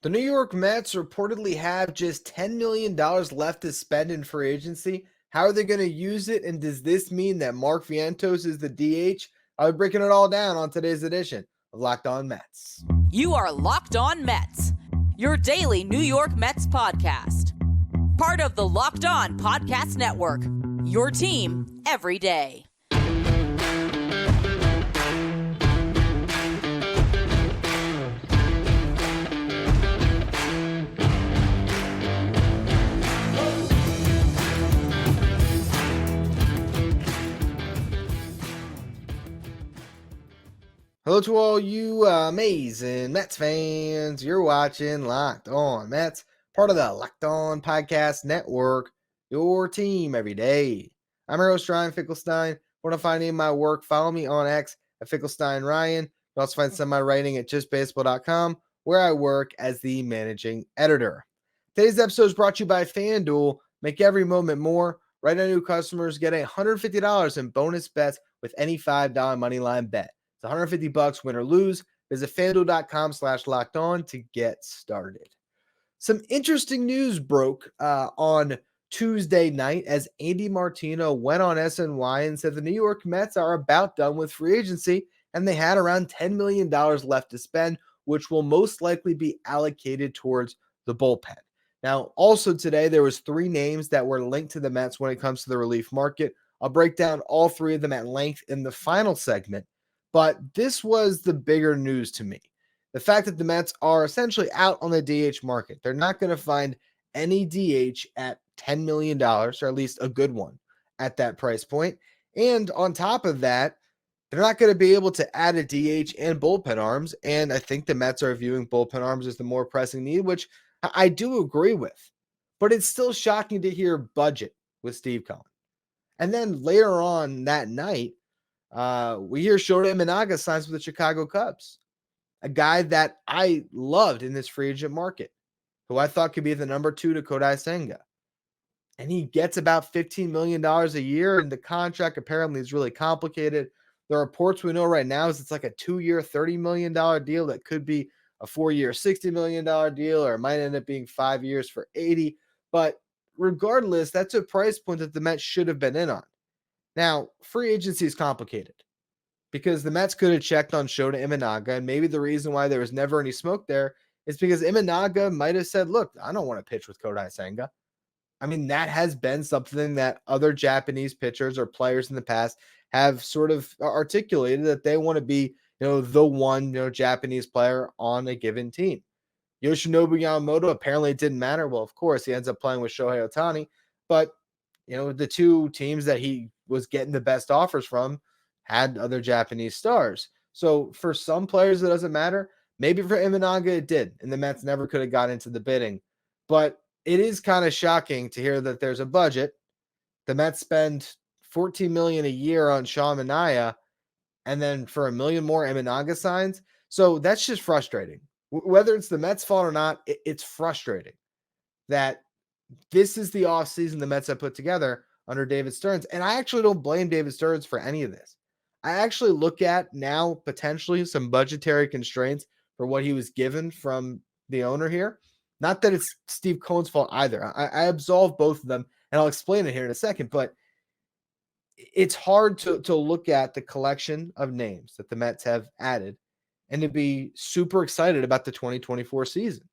The New York Mets reportedly have just $10 million left to spend in free agency. How are they going to use it? And does this mean that Mark Vientos is the DH? I'll be breaking it all down on today's edition of Locked On Mets. You are Locked On Mets, your daily New York Mets podcast. Part of the Locked On Podcast Network, your team every day. Hello to all you amazing Mets fans. You're watching Locked On Mets, part of the Locked On Podcast Network, your team every day. I'm your host, Ryan Finkelstein. Want to find me in my work? Follow me on X at Finkelstein Ryan. You can also find some of my writing at justbaseball.com, where I work as the managing editor. Today's episode is brought to you by FanDuel. Make every moment more. Right now, new customers get $150 in bonus bets with any $5 moneyline bet. It's $150 win or lose. Visit FanDuel.com/locked-on to get started. Some interesting news broke on Tuesday night as Andy Martino went on SNY and said the New York Mets are about done with free agency and they had around $10 million left to spend, which will most likely be allocated towards the bullpen. Now, also today, there was 3 names that were linked to the Mets when it comes to the relief market. I'll break down all 3 of them at length in the final segment. But this was the bigger news to me. The fact that the Mets are essentially out on the DH market. They're not going to find any DH at $10 million, or at least a good one at that price point. And on top of that, they're not going to be able to add a DH and bullpen arms. And I think the Mets are viewing bullpen arms as the more pressing need, which I do agree with. But it's still shocking to hear budget with Steve Cohen. And then later on that night, we hear Shota Imanaga signs with the Chicago Cubs, a guy that I loved in this free agent market, who I thought could be the number 2 to Kodai Senga. And he gets about $15 million a year, and the contract apparently is really complicated. The reports we know right now is it's like a 2-year, $30 million deal that could be a 4-year, $60 million deal, or it might end up being 5 years for $80. But regardless, that's a price point that the Mets should have been in on. Now, free agency is complicated because the Mets could have checked on Shota Imanaga, and maybe the reason why there was never any smoke there is because Imanaga might have said, look, I don't want to pitch with Kodai Senga. I mean, that has been something that other Japanese pitchers or players in the past have sort of articulated, that they want to be, the one, Japanese player on a given team. Yoshinobu Yamamoto, apparently it didn't matter. Well, of course, he ends up playing with Shohei Ohtani, but the 2 teams that he was getting the best offers from had other Japanese stars. So for some players, it doesn't matter. Maybe for Imanaga, it did, and the Mets never could have got into the bidding. But it is kind of shocking to hear that there's a budget. The Mets spend $14 million a year on Sean Manaea, and then for $1 million more, Imanaga signs. So that's just frustrating. Whether it's the Mets' fault or not, it's frustrating that this is the offseason the Mets have put together under David Stearns. And I actually don't blame David Stearns for any of this. I actually look at now potentially some budgetary constraints for what he was given from the owner here. Not that it's Steve Cohen's fault either. I absolve both of them, and I'll explain it here in a second. But it's hard to look at the collection of names that the Mets have added and to be super excited about the 2024 season.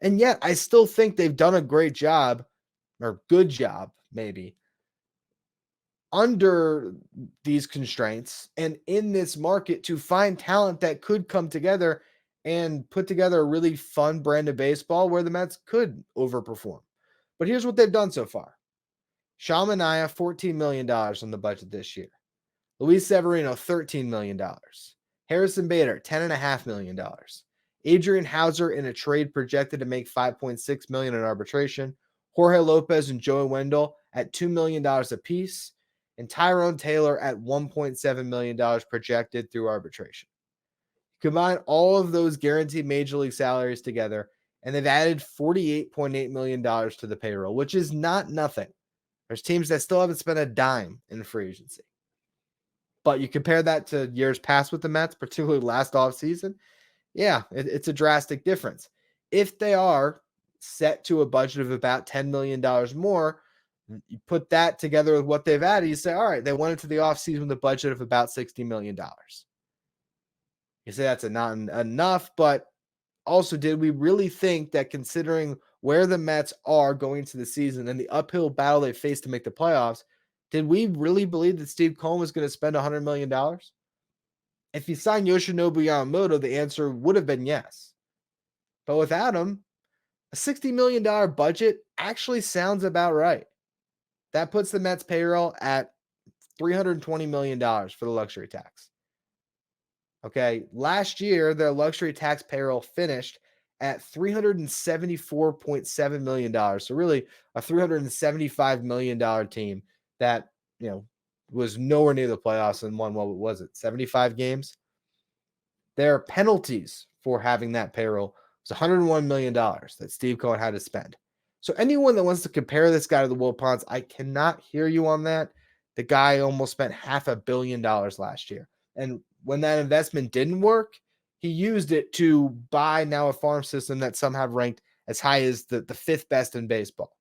And yet, I still think they've done a great job, or good job, maybe, under these constraints and in this market to find talent that could come together and put together a really fun brand of baseball where the Mets could overperform. But here's what they've done so far. Sean Manaea, $14 million on the budget this year. Luis Severino, $13 million. Harrison Bader, $10.5 million. Adrian Hauser in a trade projected to make $5.6 million in arbitration. Jorge Lopez and Joey Wendell at $2 million apiece. And Tyrone Taylor at $1.7 million projected through arbitration. Combine all of those guaranteed major league salaries together, and they've added $48.8 million to the payroll, which is not nothing. There's teams that still haven't spent a dime in free agency. But you compare that to years past with the Mets, particularly last offseason, yeah, it's a drastic difference. If they are set to a budget of about $10 million more, you put that together with what they've added, you say, all right, they went into the offseason with a budget of about $60 million. You say that's not enough, but also, did we really think that considering where the Mets are going into the season and the uphill battle they face to make the playoffs, did we really believe that Steve Cohen was going to spend $100 million? If he signed Yoshinobu Yamamoto, the answer would have been yes. But without him, a $60 million budget actually sounds about right. That puts the Mets payroll at $320 million for the luxury tax. Okay, last year, their luxury tax payroll finished at $374.7 million. So really a $375 million team that, was nowhere near the playoffs and won, what was it, 75 games? Their penalties for having that payroll was $101 million that Steve Cohen had to spend. So anyone that wants to compare this guy to the Wilpons, I cannot hear you on that. The guy almost spent $500 million last year. And when that investment didn't work, he used it to buy now a farm system that some have ranked as high as the fifth best in baseball.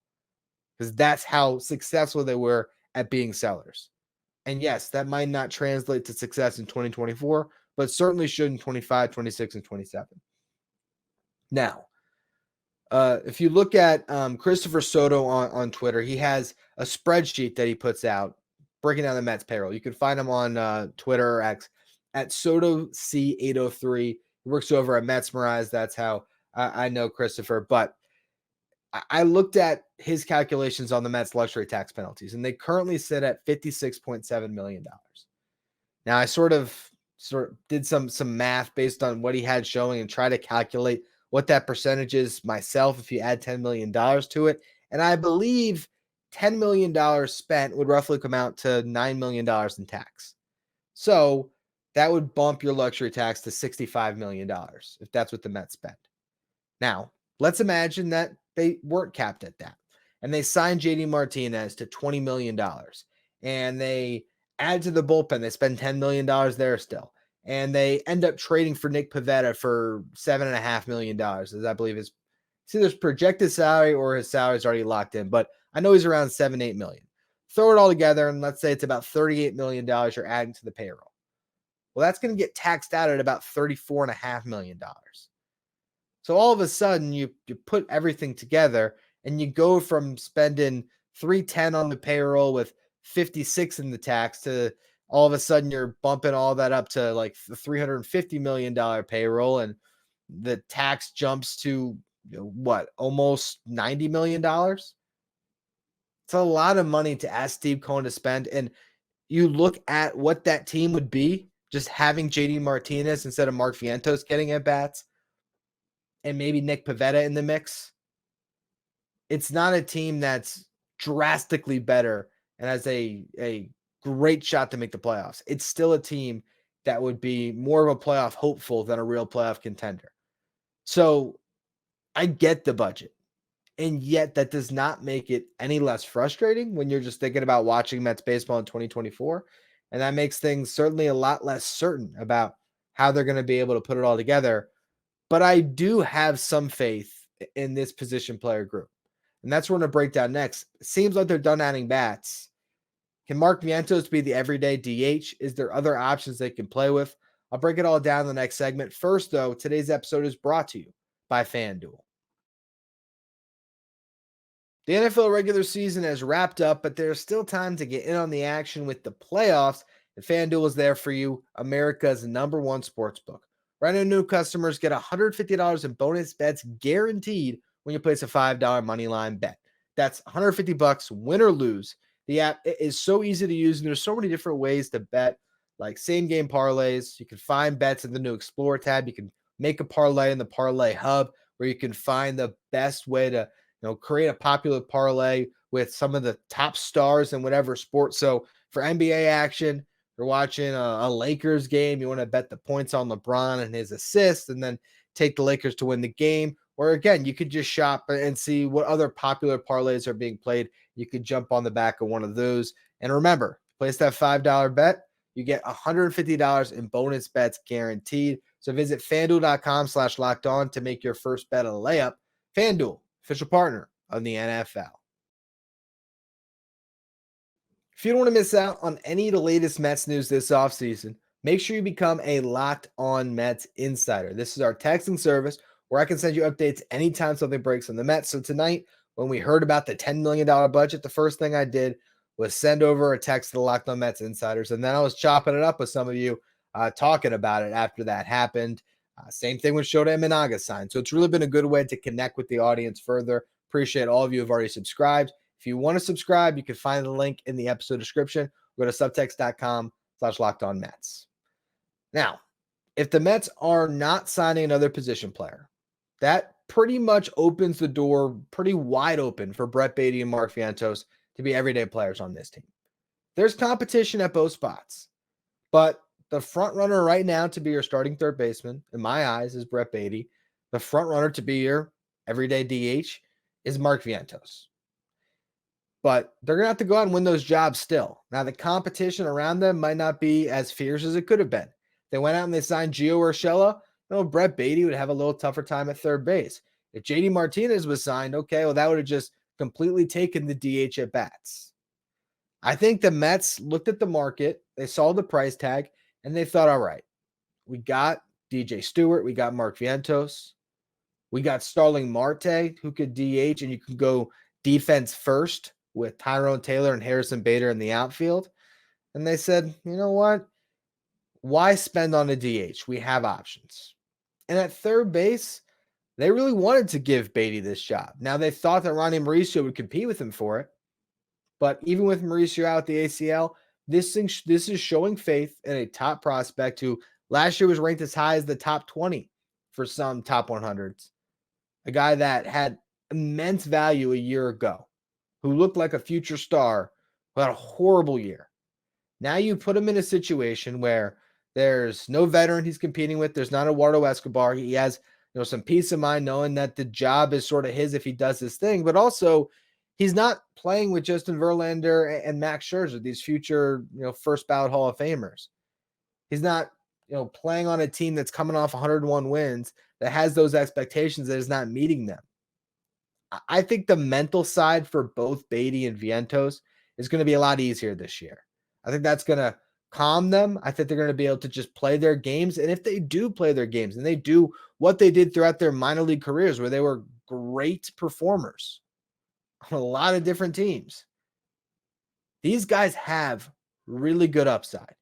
Because that's how successful they were at being sellers. And yes, that might not translate to success in 2024, but certainly should in 25, 26, and 27. Now, if you look at Christopher Soto on Twitter, he has a spreadsheet that he puts out breaking down the Mets payroll. You can find him on Twitter or X at SotoC803. He works over at Metsmerize. That's how I know Christopher. But I looked at his calculations on the Mets luxury tax penalties, and they currently sit at $56.7 million. Now, I sort of did some math based on what he had showing and try to calculate what that percentage is myself if you add $10 million to it. And I believe $10 million spent would roughly come out to $9 million in tax. So that would bump your luxury tax to $65 million if that's what the Mets spent. Now, let's imagine that they weren't capped at that and they signed JD Martinez to $20 million and they add to the bullpen. They spend $10 million there still. And they end up trading for Nick Pivetta for $7.5 million, as I believe is either his projected salary or his salary is already locked in. But I know he's around $7-8 million. Throw it all together, and let's say it's about $38 million you're adding to the payroll. Well, that's going to get taxed out at about $34.5 million. So all of a sudden, you put everything together, and you go from spending $310 on the payroll with $56 in the tax to all of a sudden you're bumping all that up to like the $350 million payroll, and the tax jumps to almost $90 million. It's a lot of money to ask Steve Cohen to spend. And you look at what that team would be just having JD Martinez instead of Mark Vientos getting at bats and maybe Nick Pivetta in the mix. It's not a team that's drastically better and has a great shot to make the playoffs. It's still a team that would be more of a playoff hopeful than a real playoff contender. So I get the budget, and yet that does not make it any less frustrating when you're just thinking about watching Mets baseball in 2024. And that makes things certainly a lot less certain about how they're going to be able to put it all together. But I do have some faith in this position player group. And that's what we're going to break down next. It seems like they're done adding bats. Can Mark Vientos be the everyday DH? Is there other options they can play with? I'll break it all down in the next segment. First, though, today's episode is brought to you by FanDuel. The NFL regular season has wrapped up, but there's still time to get in on the action with the playoffs, and FanDuel is there for you, America's number one sportsbook. Right now, new customers get $150 in bonus bets guaranteed when you place a $5 moneyline bet. That's $150, win or lose. The app is so easy to use, and there's so many different ways to bet, like same-game parlays. You can find bets in the new Explore tab. You can make a parlay in the Parlay Hub, where you can find the best way to create a popular parlay with some of the top stars in whatever sport. So for NBA action, you're watching a Lakers game, you want to bet the points on LeBron and his assists, and then take the Lakers to win the game. Or again, you could just shop and see what other popular parlays are being played. You could jump on the back of one of those. And remember, place that $5 bet, you get $150 in bonus bets guaranteed. So visit FanDuel.com/lockedon to make your first bet a layup. FanDuel, official partner of the NFL. If you don't want to miss out on any of the latest Mets news this offseason, make sure you become a Locked On Mets insider. This is our texting service where I can send you updates anytime something breaks on the Mets. So tonight, when we heard about the $10 million budget, the first thing I did was send over a text to the Locked On Mets insiders. And then I was chopping it up with some of you talking about it after that happened. Same thing with Shota Imanaga sign. So it's really been a good way to connect with the audience further. Appreciate all of you who have already subscribed. If you want to subscribe, you can find the link in the episode description. Go to subtext.com/lockedonmets. Now, if the Mets are not signing another position player, that pretty much opens the door pretty wide open for Brett Baty and Mark Vientos to be everyday players on this team. There's competition at both spots, but the front runner right now to be your starting third baseman, in my eyes, is Brett Baty. The front runner to be your everyday DH is Mark Vientos. But they're going to have to go out and win those jobs still. Now, the competition around them might not be as fierce as it could have been. They went out and they signed Gio Urshela. Brett Baty would have a little tougher time at third base. If JD Martinez was signed, okay, well, that would have just completely taken the DH at bats. I think the Mets looked at the market, they saw the price tag, and they thought, all right, we got DJ Stewart, we got Mark Vientos, we got Starling Marte, who could DH, and you can go defense first with Tyrone Taylor and Harrison Bader in the outfield. And they said, you know what? Why spend on a DH? We have options. And at third base, they really wanted to give Baty this job. Now, they thought that Ronnie Mauricio would compete with him for it. But even with Mauricio out the ACL, this is showing faith in a top prospect who last year was ranked as high as the top 20 for some top 100s. A guy that had immense value a year ago, who looked like a future star, who had a horrible year. Now you put him in a situation where there's no veteran he's competing with. There's not Eduardo Escobar. He has some peace of mind knowing that the job is sort of his if he does this thing. But also, he's not playing with Justin Verlander and Max Scherzer, these future first ballot Hall of Famers. He's not playing on a team that's coming off 101 wins that has those expectations that is not meeting them. I think the mental side for both Baty and Vientos is going to be a lot easier this year. I think that's going to calm them. I think they're going to be able to just play their games. And if they do play their games and they do what they did throughout their minor league careers, where they were great performers on a lot of different teams, these guys have really good upside.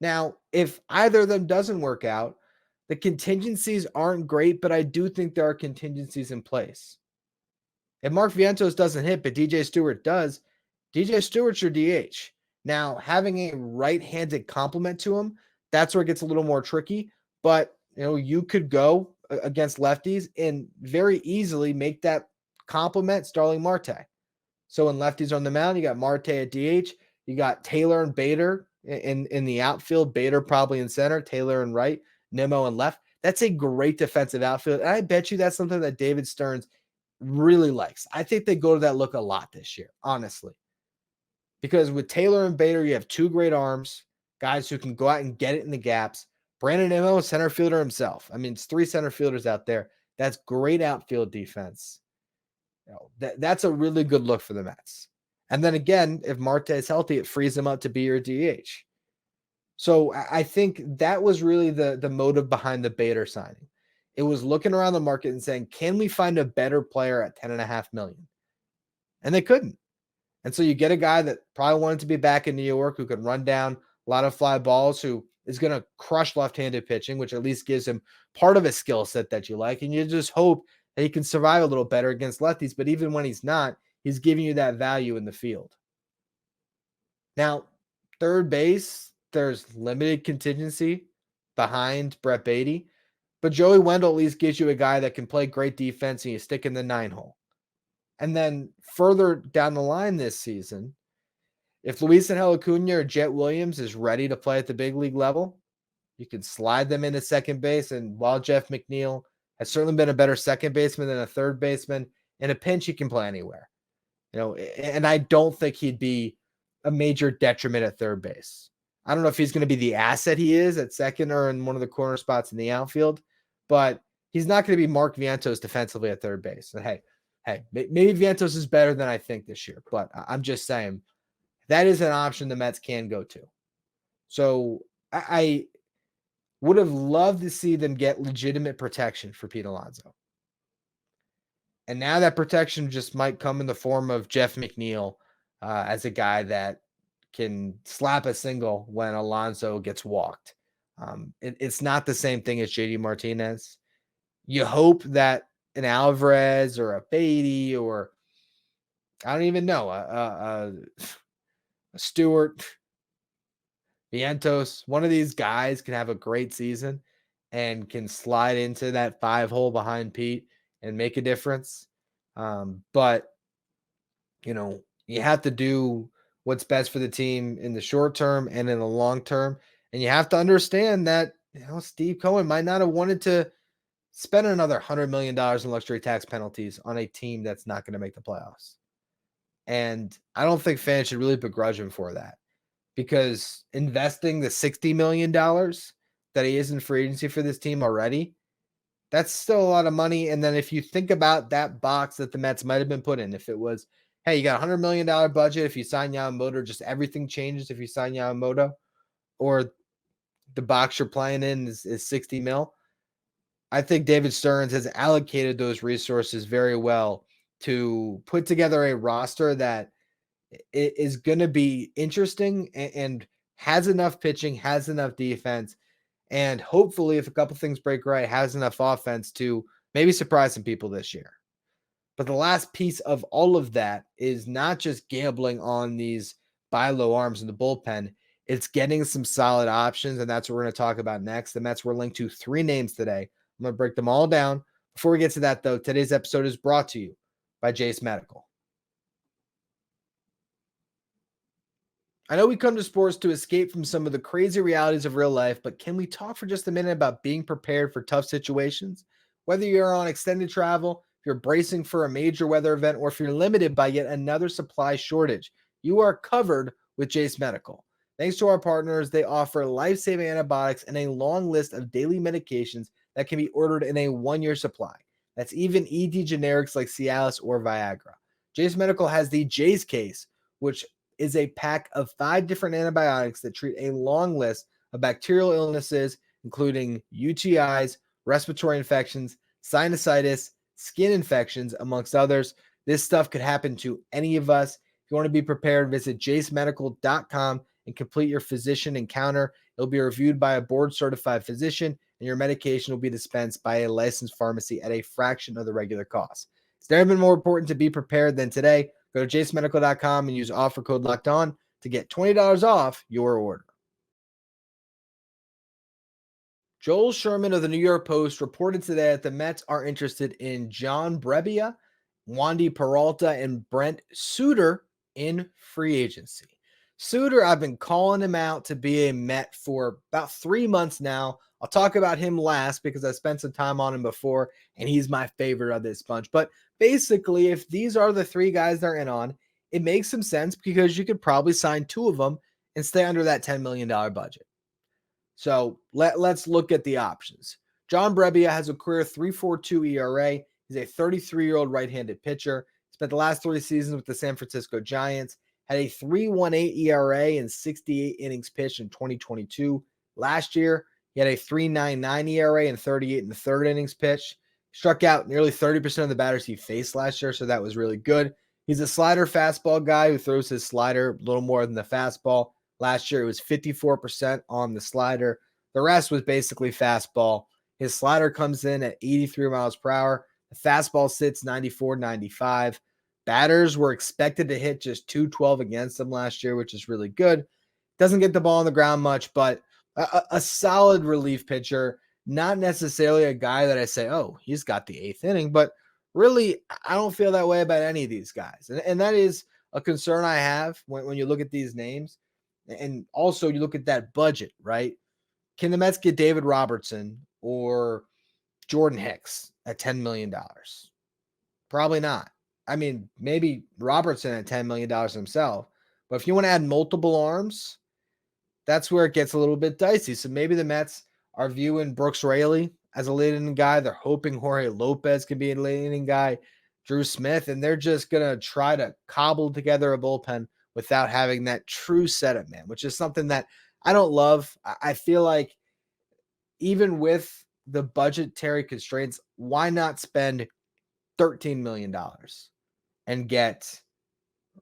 Now, if either of them doesn't work out, the contingencies aren't great, but I do think there are contingencies in place. If Mark Vientos doesn't hit, but DJ Stewart does, DJ Stewart's your DH. Now, having a right-handed complement to him, that's where it gets a little more tricky. But, you could go against lefties and very easily make that complement Starling Marte. So when lefties are on the mound, you got Marte at DH. You got Taylor and Bader in the outfield. Bader probably in center, Taylor in right, Nimmo in left. That's a great defensive outfield. And I bet you that's something that David Stearns really likes. I think they go to that look a lot this year, honestly. Because with Taylor and Bader, you have two great arms, guys who can go out and get it in the gaps. Brandon Nimmo, center fielder himself. I mean, it's three center fielders out there. That's great outfield defense. That's a really good look for the Mets. And then again, if Marte is healthy, it frees him up to be your DH. So I think that was really the motive behind the Bader signing. It was looking around the market and saying, can we find a better player at $10.5 million? And they couldn't. And so you get a guy that probably wanted to be back in New York, who could run down a lot of fly balls, who is going to crush left-handed pitching, which at least gives him part of a skill set that you like. And you just hope that he can survive a little better against lefties. But even when he's not, he's giving you that value in the field. Now, third base, there's limited contingency behind Brett Baty. But Joey Wendell at least gives you a guy that can play great defense and you stick in the 9-hole. And then further down the line this season, if Luis Angel Acuna or Jet Williams is ready to play at the big league level, you can slide them into second base. And while Jeff McNeil has certainly been a better second baseman than a third baseman, in a pinch, he can play anywhere. And I don't think he'd be a major detriment at third base. I don't know if he's going to be the asset he is at second or in one of the corner spots in the outfield, but he's not going to be Mark Vientos defensively at third base. So, hey, maybe Vientos is better than I think this year, but I'm just saying that is an option the Mets can go to. So I would have loved to see them get legitimate protection for Pete Alonso. And now that protection just might come in the form of Jeff McNeil as a guy that can slap a single when Alonso gets walked. It's not the same thing as JD Martinez. You hope that an Alvarez or a Beatty or I don't even know, a Stewart, Vientos, one of these guys can have a great season and can slide into that 5-hole behind Pete and make a difference. But, you have to do what's best for the team in the short term and in the long term. And you have to understand that, Steve Cohen might not have wanted to spend another $100 million in luxury tax penalties on a team that's not going to make the playoffs. And I don't think fans should really begrudge him for that, because investing the $60 million that he is in free agency for this team already, that's still a lot of money. And then if you think about that box that the Mets might have been put in, if it was, hey, you got a $100 million budget, if you sign Yamamoto, just everything changes if you sign Yamamoto, or the box you're playing in is 60 mil. I think David Stearns has allocated those resources very well to put together a roster that is going to be interesting and has enough pitching, has enough defense, and hopefully, if a couple things break right, has enough offense to maybe surprise some people this year. But the last piece of all of that is not just gambling on these buy low arms in the bullpen. It's getting some solid options, and that's what we're going to talk about next. The Mets were linked to 3 names today. I'm going to break them all down. Before we get to that, though, today's episode is brought to you by Jase Medical. I know we come to sports to escape from some of the crazy realities of real life, but can we talk for just a minute about being prepared for tough situations? Whether you're on extended travel, if you're bracing for a major weather event, or if you're limited by yet another supply shortage, you are covered with Jase Medical. Thanks to our partners, they offer life-saving antibiotics and a long list of daily medications that can be ordered in a 1-year supply. That's even ED generics like Cialis or Viagra. Jase Medical has the Jase case, which is a pack of 5 different antibiotics that treat a long list of bacterial illnesses, including UTIs, respiratory infections, sinusitis, skin infections, amongst others. This stuff could happen to any of us. If you want to be prepared, visit jasemedical.com and complete your physician encounter. It'll be reviewed by a board-certified physician, and your medication will be dispensed by a licensed pharmacy at a fraction of the regular cost. It's never been more important to be prepared than today. Go to jasemedical.com and use offer code LOCKEDON to get $20 off your order. Joel Sherman of the New York Post reported today that the Mets are interested in John Brebbia, Wandy Peralta, and Brent Suter in free agency. Suter, I've been calling him out to be a Met for about 3 months now. I'll talk about him last because I spent some time on him before, and he's my favorite of this bunch. But basically, if these are the 3 guys they're in on, it makes some sense because you could probably sign 2 of them and stay under that $10 million budget. So let's look at the options. John Brebbia has a career 3.42 ERA. He's a 33-year-old right-handed pitcher. Spent the last 3 seasons with the San Francisco Giants. Had a 3.18 ERA and 68 innings pitched in 2022. Last year, he had a 3.99 ERA and 38 in the third innings pitched. Struck out nearly 30% of the batters he faced last year, so that was really good. He's a slider fastball guy who throws his slider a little more than the fastball. Last year, it was 54% on the slider. The rest was basically fastball. His slider comes in at 83 miles per hour. The fastball sits 94, 95. Batters were expected to hit just 212 against him last year, which is really good. Doesn't get the ball on the ground much, but a solid relief pitcher. Not necessarily a guy that I say, oh, he's got the 8th inning, but really, I don't feel that way about any of these guys. And that is a concern I have when you look at these names. And also you look at that budget, right? Can the Mets get David Robertson or Jordan Hicks at $10 million? Probably not. I mean, maybe Robertson at $10 million himself. But if you want to add multiple arms, that's where it gets a little bit dicey. So maybe the Mets are viewing Brooks Raley as a late inning guy. They're hoping Jorge Lopez can be a late inning guy, Drew Smith, and they're just going to try to cobble together a bullpen without having that true setup man, which is something that I don't love. I feel like even with the budgetary constraints, why not spend $13 million and get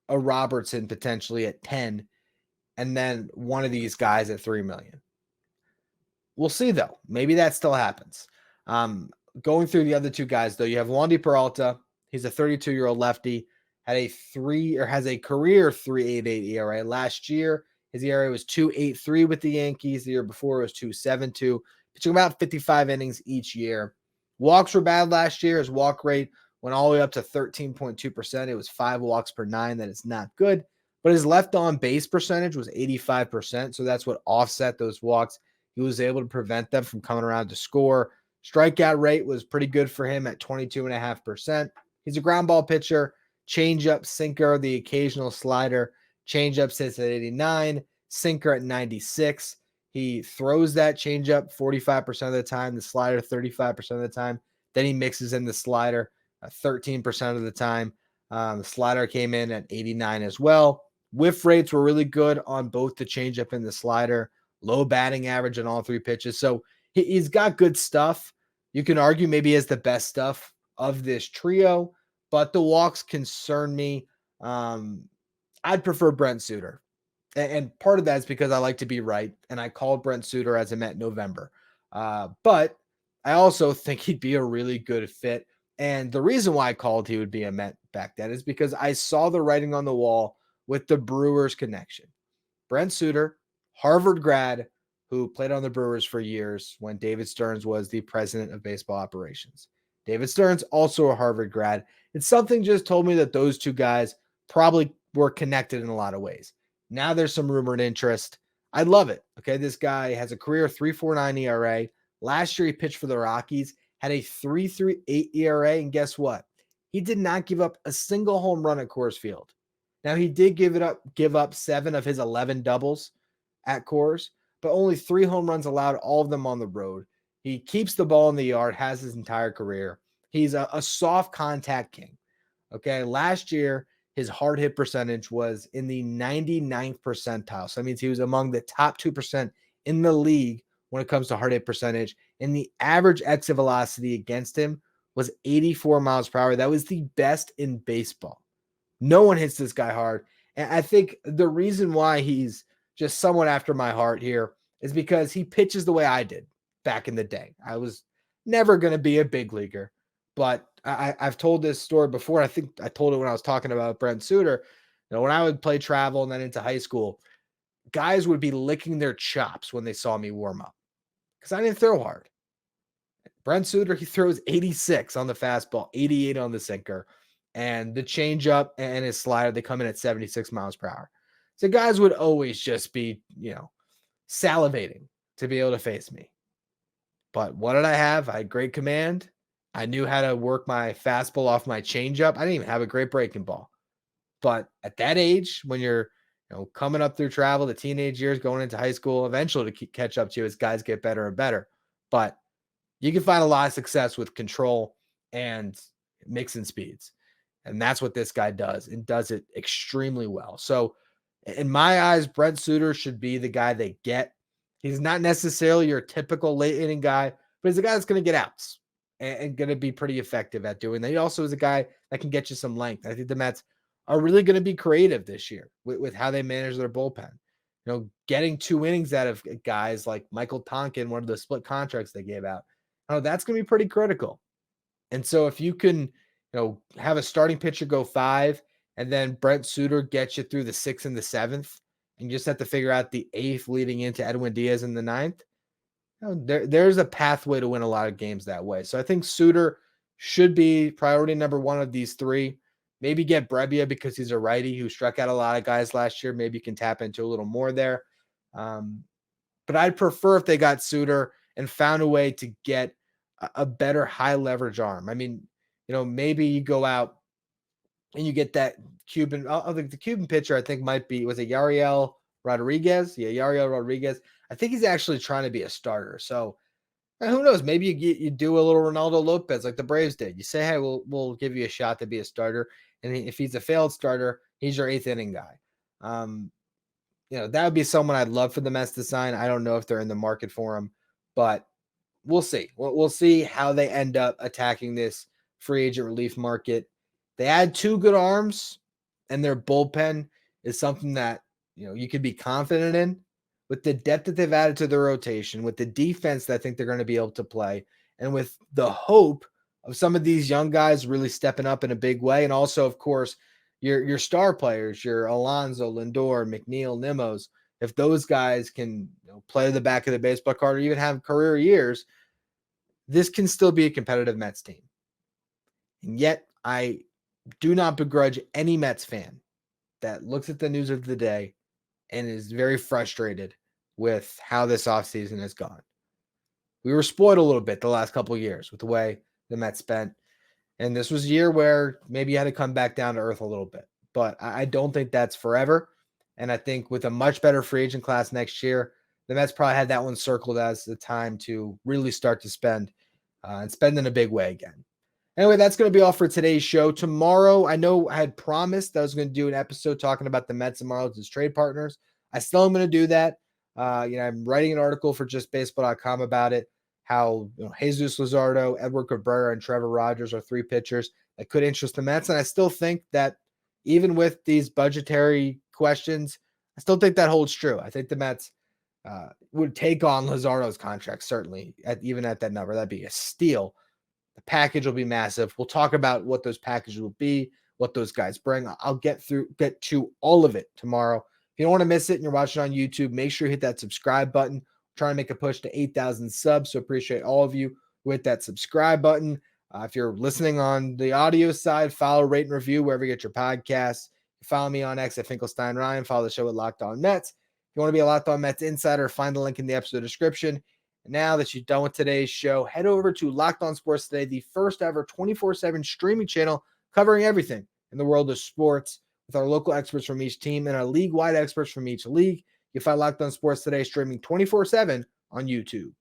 a Robertson potentially at 10 and then one of these guys at 3 million? We'll see though. Maybe that still happens. Going through the other two guys though, you have Wandy Peralta. He's a 32-year-old lefty, has a career 3.88 ERA. Last year, his ERA was 2.83 with the Yankees. The year before it was 2.72, pitching about 55 innings each year. Walks were bad last year. His walk rate went all the way up to 13.2%. It was 5 walks per 9. That is not good. But his left on base percentage was 85%. So that's what offset those walks. He was able to prevent them from coming around to score. Strikeout rate was pretty good for him at 22.5%. He's a ground ball pitcher, changeup, sinker, the occasional slider. Changeup sits at 89, sinker at 96. He throws that changeup 45% of the time, the slider 35% of the time. Then he mixes in the slider 13% of the time. The slider came in at 89 as well. Whiff rates were really good on both the changeup and the slider. Low batting average on all three pitches. So he's got good stuff. You can argue maybe he has the best stuff of this trio, but the walks concern me. I'd prefer Brent Suter. And part of that is because I like to be right, and I called Brent Suter as a Met in November. But I also think he'd be a really good fit. And the reason why I called he would be a Met back then is because I saw the writing on the wall with the Brewers connection. Brent Suter, Harvard grad, who played on the Brewers for years when David Stearns was the president of baseball operations. David Stearns, also a Harvard grad. And something just told me that those two guys probably were connected in a lot of ways. Now there's some rumored interest. I love it. Okay, this guy has a career 3.49 ERA. Last year he pitched for the Rockies, had a 3.38 ERA, and guess what? He did not give up a single home run at Coors Field. Now he did give up 7 of his 11 doubles at Coors, but only 3 home runs allowed, all of them on the road. He keeps the ball in the yard, has his entire career. He's a soft contact king. Okay, last year his hard hit percentage was in the 99th percentile. So that means he was among the top 2% in the league when it comes to hard hit percentage. And the average exit velocity against him was 84 miles per hour. That was the best in baseball. No one hits this guy hard. And I think the reason why he's just somewhat after my heart here is because he pitches the way I did back in the day. I was never going to be a big leaguer, but I've told this story before. I think I told it when I was talking about Brent Suter. You know, when I would play travel and then into high school, guys would be licking their chops when they saw me warm up because I didn't throw hard. Brent Suter, he throws 86 on the fastball, 88 on the sinker, and the changeup and his slider, they come in at 76 miles per hour. So guys would always just be, salivating to be able to face me. But what did I have? I had great command. I knew how to work my fastball off my changeup. I didn't even have a great breaking ball. But at that age, when you're coming up through travel, the teenage years, going into high school, eventually to catch up to you as guys get better and better. But you can find a lot of success with control and mixing speeds. And that's what this guy does, and does it extremely well. So in my eyes, Brent Suter should be the guy they get. He's not necessarily your typical late inning guy, but he's a guy that's going to get outs and going to be pretty effective at doing that. He also is a guy that can get you some length. I think the Mets are really going to be creative this year with how they manage their bullpen. Getting 2 innings out of guys like Michael Tonkin, one of the split contracts they gave out. That's going to be pretty critical. And so if you can, have a starting pitcher go 5, and then Brent Suter gets you through the 6th and the 7th, and you just have to figure out the 8th leading into Edwin Diaz in the 9th. There's a pathway to win a lot of games that way. So I think Suter should be priority number 1 of these 3. Maybe get Brebbia because he's a righty who struck out a lot of guys last year. Maybe you can tap into a little more there. But I'd prefer if they got Suter and found a way to get a better high leverage arm. I mean, maybe you go out and you get that Cuban. I think the Cuban pitcher, I think, was it Yariel Rodriguez. Yeah, Yariel Rodriguez. I think he's actually trying to be a starter. So who knows? Maybe you do a little Ronaldo Lopez like the Braves did. You say, hey, we'll give you a shot to be a starter. And if he's a failed starter, he's your 8th inning guy. That would be someone I'd love for the Mets to sign. I don't know if they're in the market for him, but we'll see. We'll see how they end up attacking this free agent relief market. They had 2 good arms, and their bullpen is something that you could be confident in. With the depth that they've added to their rotation, with the defense that I think they're going to be able to play, and with the hope of some of these young guys really stepping up in a big way, and also, of course, your star players, your Alonso, Lindor, McNeil, Nimos, if those guys can play the back of the baseball card or even have career years, this can still be a competitive Mets team. And yet, I do not begrudge any Mets fan that looks at the news of the day and is very frustrated with how this offseason has gone. We were spoiled a little bit the last couple of years with the way the Mets spent. And this was a year where maybe you had to come back down to earth a little bit. But I don't think that's forever. And I think with a much better free agent class next year, the Mets probably had that one circled as the time to really start to spend and spend in a big way again. Anyway, that's going to be all for today's show. Tomorrow, I know I had promised that I was going to do an episode talking about the Mets and Marlins as trade partners. I still am going to do that. I'm writing an article for justbaseball.com about it, how Jesus Luzardo, Edward Cabrera, and Trevor Rogers are 3 pitchers that could interest the Mets. And I still think that even with these budgetary questions, I still think that holds true. I think the Mets would take on Luzardo's contract, certainly, even at that number. That'd be a steal. The package will be massive. We'll talk about what those packages will be, what those guys bring. I'll get to all of it tomorrow. If you don't want to miss it and you're watching on YouTube, make sure you hit that subscribe button. We're trying to make a push to 8,000 subs, so appreciate all of you who hit that subscribe button. If you're listening on the audio side, follow, rate, and review wherever you get your podcasts. Follow me on X at Finkelstein Ryan. Follow the show at Locked On Mets. If you want to be a Locked On Mets insider, find the link in the episode description. And now that you're done with today's show, head over to Locked On Sports Today, the first ever 24/7 streaming channel covering everything in the world of sports with our local experts from each team and our league-wide experts from each league. You find Locked On Sports Today streaming 24/7 on YouTube.